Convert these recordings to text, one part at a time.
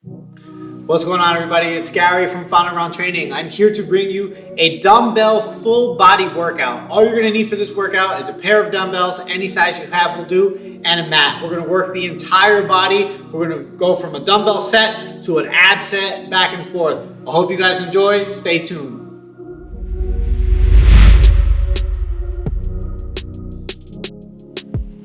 What's going on, everybody? It's Gary from Final Round Training. I'm here to bring you a dumbbell full body workout. All you're going to need for this workout is a pair of dumbbells, any size you have will do, and a mat. We're going to work the entire body. We're going to go from a dumbbell set to an ab set, back and forth. I hope you guys enjoy. Stay tuned.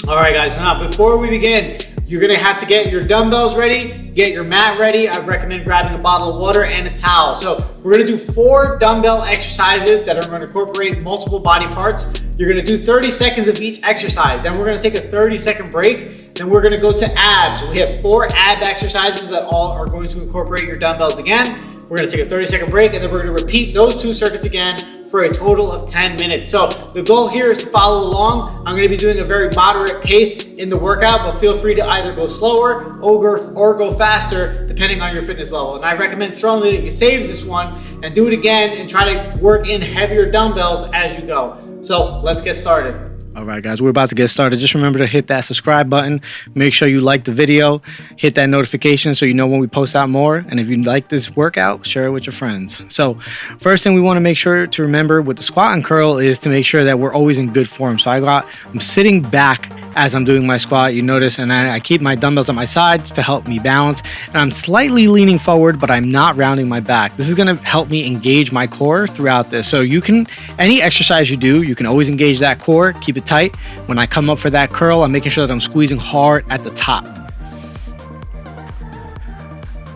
All right, guys, now before we begin, you're gonna have to get your dumbbells ready, get your mat ready. I recommend grabbing a bottle of water and a towel. So we're gonna do 4 dumbbell exercises that are gonna incorporate multiple body parts. You're gonna do 30 seconds of each exercise. Then we're gonna take a 30-second break. Then we're gonna go to abs. We have 4 ab exercises that all are going to incorporate your dumbbells again. We're gonna take a 30-second break, and then we're gonna repeat those 2 circuits again for a total of 10 minutes. So the goal here is to follow along. I'm gonna be doing a very moderate pace in the workout, but feel free to either go slower or go faster, depending on your fitness level. And I recommend strongly that you save this one and do it again and try to work in heavier dumbbells as you go. So let's get started. All right, guys, we're about to get started. Just remember to hit that subscribe button. Make sure you like the video, hit that notification so you know when we post out more. And if you like this workout, share it with your friends. So first thing we want to make sure to remember with the squat and curl is to make sure that we're always in good form. So I'm sitting back as I'm doing my squat, you notice, and I keep my dumbbells at my sides to help me balance. And I'm slightly leaning forward, but I'm not rounding my back. This is gonna help me engage my core throughout this. So you can, any exercise you do, you can always engage that core, keep it tight. When I come up for that curl, I'm making sure that I'm squeezing hard at the top.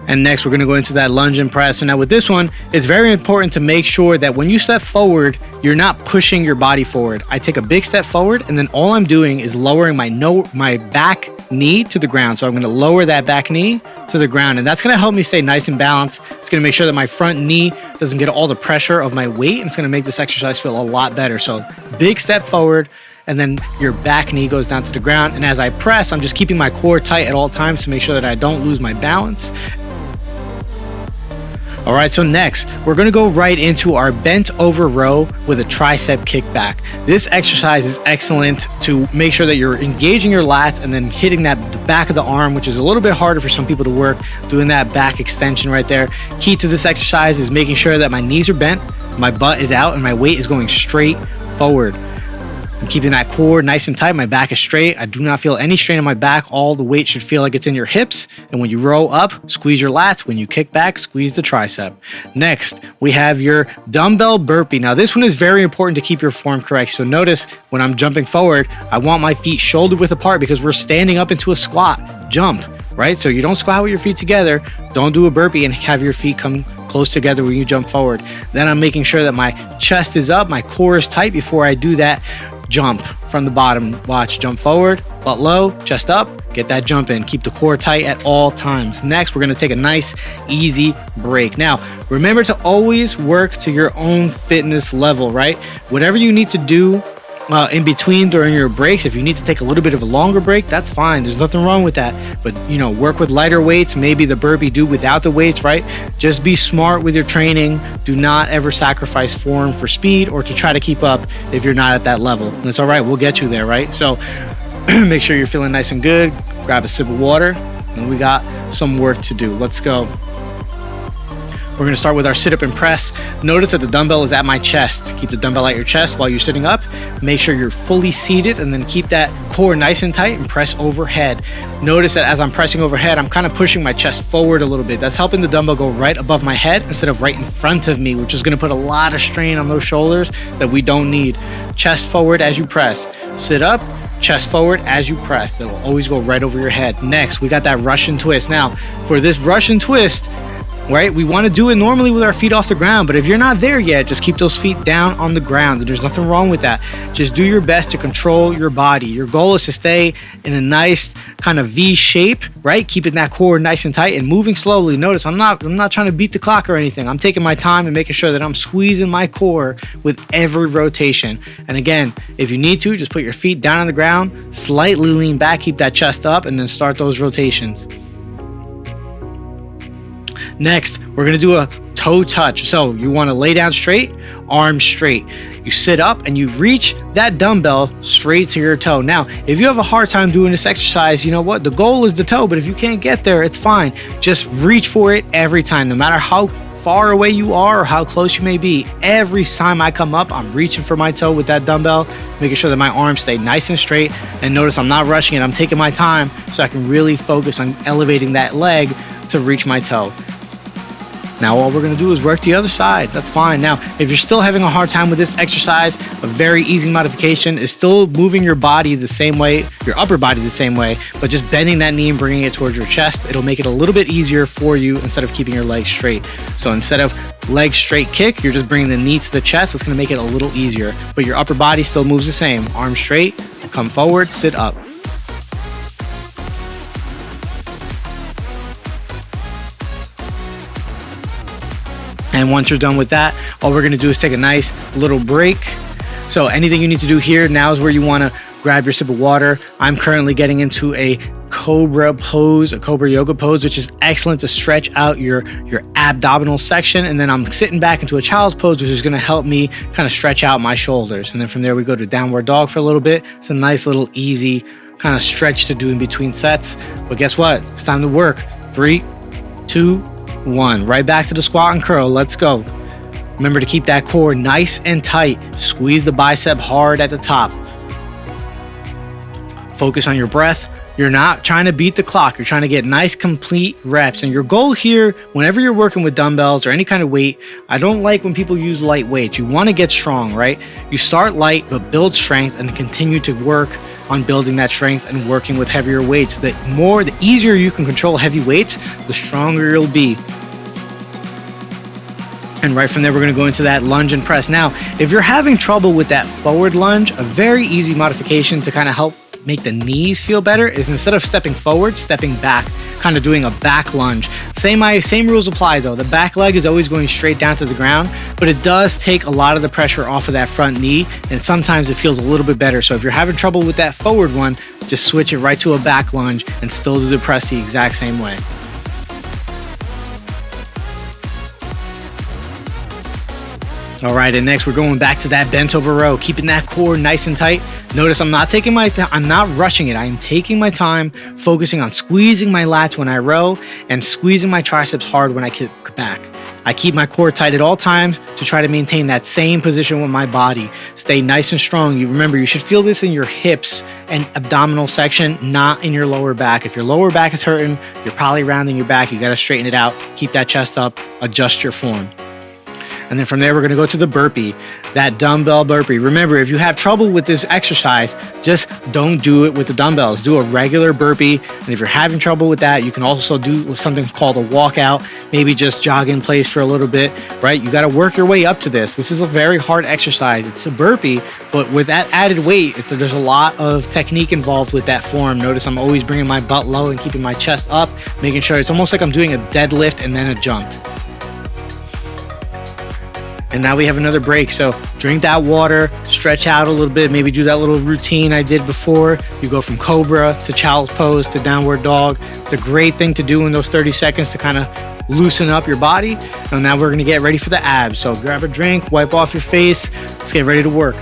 And next, we're gonna go into that lunge and press. So now with this one, it's very important to make sure that when you step forward, you're not pushing your body forward. I take a big step forward, and then all I'm doing is lowering my back knee to the ground. So I'm gonna lower that back knee to the ground, and that's gonna help me stay nice and balanced. It's gonna make sure that my front knee doesn't get all the pressure of my weight, and it's gonna make this exercise feel a lot better. So big step forward, and then your back knee goes down to the ground. And as I press, I'm just keeping my core tight at all times to make sure that I don't lose my balance. All right, so next, we're gonna go right into our bent over row with a tricep kickback. This exercise is excellent to make sure that you're engaging your lats and then hitting the back of the arm, which is a little bit harder for some people to work, doing that back extension right there. Key to this exercise is making sure that my knees are bent, my butt is out, and my weight is going straight forward. I'm keeping that core nice and tight. My back is straight. I do not feel any strain in my back. All the weight should feel like it's in your hips. And when you roll up, squeeze your lats. When you kick back, squeeze the tricep. Next, we have your dumbbell burpee. Now, this one is very important to keep your form correct. So notice when I'm jumping forward, I want my feet shoulder width apart because we're standing up into a squat jump, right? So you don't squat with your feet together. Don't do a burpee and have your feet come close together when you jump forward. Then I'm making sure that my chest is up, my core is tight before I do that jump from the bottom. Watch, jump forward, butt low, chest up, get that jump in. Keep the core tight at all times. Next, we're gonna take a nice, easy break. Now, remember to always work to your own fitness level, right? Whatever you need to do in between during your breaks, if you need to take a little bit of a longer break, that's fine. There's nothing wrong with that. But, work with lighter weights, maybe the burpee, do without the weights, right? Just be smart with your training. Do not ever sacrifice form for speed or to try to keep up if you're not at that level. And it's all right, we'll get you there, right? So make sure you're feeling nice and good. Grab a sip of water, and we got some work to do. Let's go. We're gonna start with our sit-up and press. Notice that the dumbbell is at my chest. Keep the dumbbell at your chest while you're sitting up. Make sure you're fully seated, and then keep that core nice and tight and press overhead. Notice that as I'm pressing overhead, I'm kind of pushing my chest forward a little bit. That's helping the dumbbell go right above my head instead of right in front of me, which is gonna put a lot of strain on those shoulders that we don't need. Chest forward as you press. Sit up, chest forward as you press. It'll always go right over your head. Next, we got that Russian twist. Now, for this Russian twist, right, we want to do it normally with our feet off the ground, but if you're not there yet, just keep those feet down on the ground. There's nothing wrong with that. Just do your best to control your body. Your goal is to stay in a nice kind of V shape, right? Keeping that core nice and tight and moving slowly. Notice I'm not trying to beat the clock or anything. I'm taking my time and making sure that I'm squeezing my core with every rotation. And again, if you need to, just put your feet down on the ground, slightly lean back, keep that chest up, and then start those rotations. Next, we're gonna do a toe touch. So you want to lay down straight, arms straight. You sit up and you reach that dumbbell straight to your toe. Now, if you have a hard time doing this exercise, you know what? The goal is the toe, but if you can't get there, it's fine. Just reach for it every time, no matter how far away you are or how close you may be. Every time I come up, I'm reaching for my toe with that dumbbell, making sure that my arms stay nice and straight. And notice I'm not rushing it. I'm taking my time so I can really focus on elevating that leg to reach my toe. Now all we're gonna do is work the other side. That's fine. Now, if you're still having a hard time with this exercise, a very easy modification is still moving your body the same way, your upper body the same way, but just bending that knee and bringing it towards your chest. It'll make it a little bit easier for you instead of keeping your legs straight. So instead of leg straight kick, you're just bringing the knee to the chest. It's gonna make it a little easier, but your upper body still moves the same. Arms straight, come forward, sit up. And once you're done with that, all we're gonna do is take a nice little break. So anything you need to do here, now is where you wanna grab your sip of water. I'm currently getting into a cobra pose, a cobra yoga pose, which is excellent to stretch out your abdominal section. And then I'm sitting back into a child's pose, which is gonna help me kind of stretch out my shoulders. And then from there, we go to downward dog for a little bit. It's a nice little easy kind of stretch to do in between sets. But guess what? It's time to work. 3, 2, 1. Right back to the squat and curl. Let's go. Remember to keep that core nice and tight. Squeeze the bicep hard at the top. Focus on your breath. You're not trying to beat the clock. You're trying to get nice, complete reps. And your goal here, whenever you're working with dumbbells or any kind of weight, I don't like when people use light weights. You want to get strong, right? You start light, but build strength and continue to work on building that strength and working with heavier weights. The easier you can control heavy weights, the stronger you'll be. And right from there, we're gonna go into that lunge and press. Now, if you're having trouble with that forward lunge, a very easy modification to kind of help make the knees feel better is instead of stepping forward, stepping back, kind of doing a back lunge. Same rules apply though. The back leg is always going straight down to the ground, but it does take a lot of the pressure off of that front knee, and sometimes it feels a little bit better. So if you're having trouble with that forward one, just switch it right to a back lunge and still do the press the exact same way. All right, and next we're going back to that bent over row, keeping that core nice and tight. Notice I'm not rushing it. I am taking my time, focusing on squeezing my lats when I row and squeezing my triceps hard when I kick back. I keep my core tight at all times to try to maintain that same position with my body. Stay nice and strong. You remember, you should feel this in your hips and abdominal section, not in your lower back. If your lower back is hurting, you're probably rounding your back. You got to straighten it out. Keep that chest up, adjust your form. And then from there, we're gonna go to the burpee, that dumbbell burpee. Remember, if you have trouble with this exercise, just don't do it with the dumbbells. Do a regular burpee. And if you're having trouble with that, you can also do something called a walkout, maybe just jog in place for a little bit, right? You gotta work your way up to this. This is a very hard exercise. It's a burpee, but with that added weight, there's a lot of technique involved with that form. Notice I'm always bringing my butt low and keeping my chest up, making sure it's almost like I'm doing a deadlift and then a jump. And now we have another break. So drink that water, stretch out a little bit, maybe do that little routine I did before. You go from cobra to child's pose to downward dog. It's a great thing to do in those 30 seconds to kind of loosen up your body. And now we're gonna get ready for the abs. So grab a drink, wipe off your face. Let's get ready to work.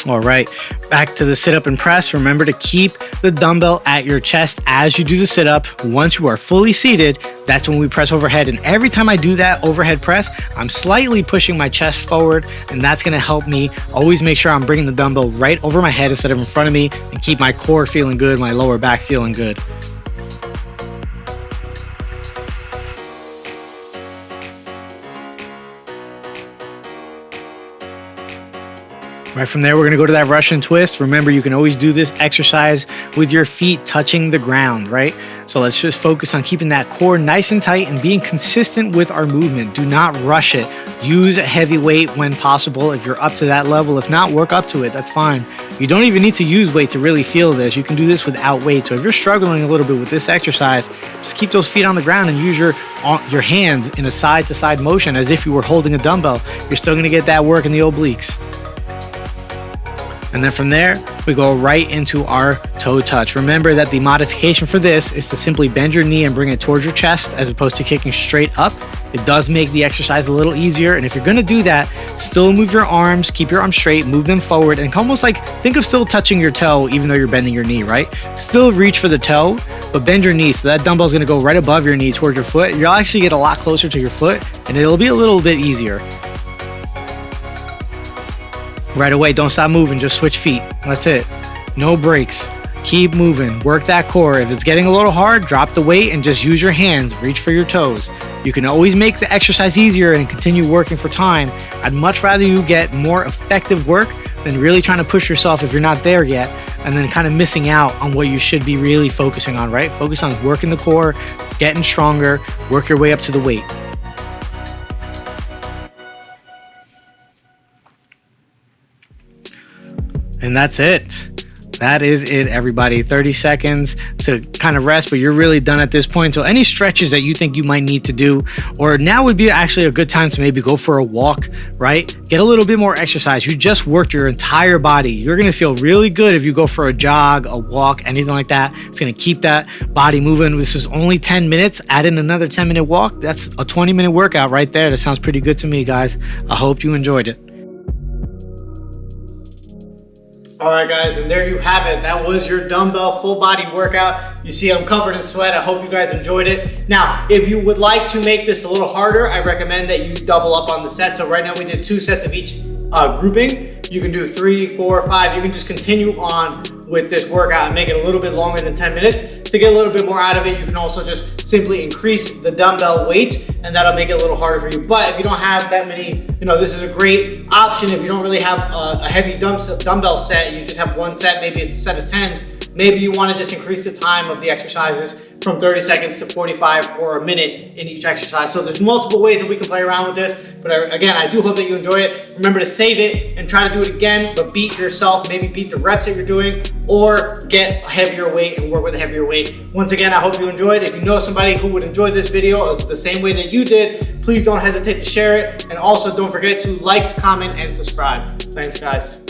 All right, back to the sit-up and press. Remember to keep the dumbbell at your chest as you do the sit-up. Once you are fully seated, that's when we press overhead. And every time I do that overhead press, I'm slightly pushing my chest forward, and that's gonna help me always make sure I'm bringing the dumbbell right over my head instead of in front of me, and keep my core feeling good, my lower back feeling good. Right from there, we're gonna go to that Russian twist. Remember, you can always do this exercise with your feet touching the ground, right? So let's just focus on keeping that core nice and tight and being consistent with our movement. Do not rush it. Use a heavy weight when possible if you're up to that level. If not, work up to it, that's fine. You don't even need to use weight to really feel this. You can do this without weight. So if you're struggling a little bit with this exercise, just keep those feet on the ground and use your hands in a side-to-side motion as if you were holding a dumbbell. You're still gonna get that work in the obliques. And then from there, we go right into our toe touch. Remember that the modification for this is to simply bend your knee and bring it towards your chest as opposed to kicking straight up. It does make the exercise a little easier. And if you're gonna do that, still move your arms, keep your arms straight, move them forward, and almost like, think of still touching your toe even though you're bending your knee, right? Still reach for the toe, but bend your knee. So that dumbbell is gonna go right above your knee towards your foot. You'll actually get a lot closer to your foot and it'll be a little bit easier. Right away, don't stop moving, just switch feet. That's it. No breaks. Keep moving, work that core. If it's getting a little hard, drop the weight and just use your hands, reach for your toes. You can always make the exercise easier and continue working for time. I'd much rather you get more effective work than really trying to push yourself if you're not there yet, and then kind of missing out on what you should be really focusing on, right? Focus on working the core, getting stronger, work your way up to the weight. And that's it. That is it, everybody. 30 seconds to kind of rest, but you're really done at this point. So any stretches that you think you might need to do, or now would be actually a good time to maybe go for a walk, right? Get a little bit more exercise. You just worked your entire body. You're gonna feel really good if you go for a jog, a walk, anything like that. It's gonna keep that body moving. This is only 10 minutes. Add in another 10-minute walk. That's a 20-minute workout right there. That sounds pretty good to me, guys. I hope you enjoyed it. All right, guys, and there you have it. That was your dumbbell full body workout. You see I'm covered in sweat. I hope you guys enjoyed it. Now, if you would like to make this a little harder, I recommend that you double up on the set. So right now we did 2 sets of each grouping. You can do 3, 4, 5. You can just continue on with this workout and make it a little bit longer than 10 minutes. To get a little bit more out of it, you can also just simply increase the dumbbell weight, and that'll make it a little harder for you. But if you don't have that many, this is a great option. If you don't really have a heavy dumbbell set, you just have 1 set, maybe it's a set of 10s. Maybe you want to just increase the time of the exercises from 30 seconds to 45 or a minute in each exercise. So there's multiple ways that we can play around with this. But again, I do hope that you enjoy it. Remember to save it and try to do it again, but beat yourself, maybe beat the reps that you're doing, or get a heavier weight and work with a heavier weight. Once again, I hope you enjoyed. If you know somebody who would enjoy this video the same way that you did, please don't hesitate to share it. And also don't forget to like, comment, and subscribe. Thanks, guys.